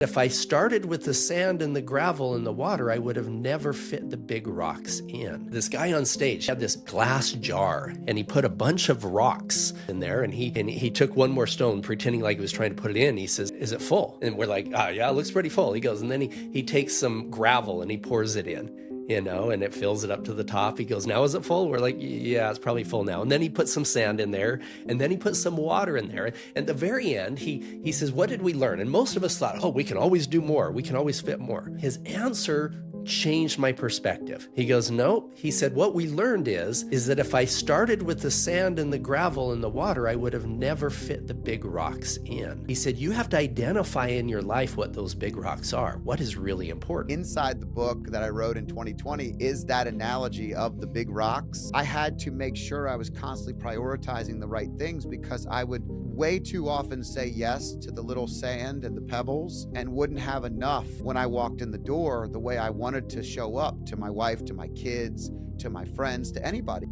If I started with the sand and the gravel and the water, I would have never fit the big rocks in. This guy on stage had this glass jar and he put a bunch of rocks in there, and he took one more stone pretending like he was trying to put it in. He says, "Is it full?" And we're like, "Ah, yeah, it looks pretty full." He goes, and then he takes some gravel and he pours it in. And it fills it up to the top. He goes, "Now is it full?" We're like, "Yeah, it's probably full now." And then he puts some sand in there, and then he puts some water in there. And at the very end, he says, "What did we learn?" And most of us thought, "Oh, we can always do more. We can always fit more." His answer changed my perspective. He goes, "No," he said, "what we learned is that if I started with the sand and the gravel and the water, I would have never fit the big rocks in." He said, "You have to identify in your life what those big rocks are, what is really important." Inside the book that I wrote in 2020 is that analogy of the big rocks. I had to make sure I was constantly prioritizing the right things, because I would way too often say yes to the little sand and the pebbles and wouldn't have enough when I walked in the door the way I wanted to show up to my wife, to my kids, to my friends, to anybody.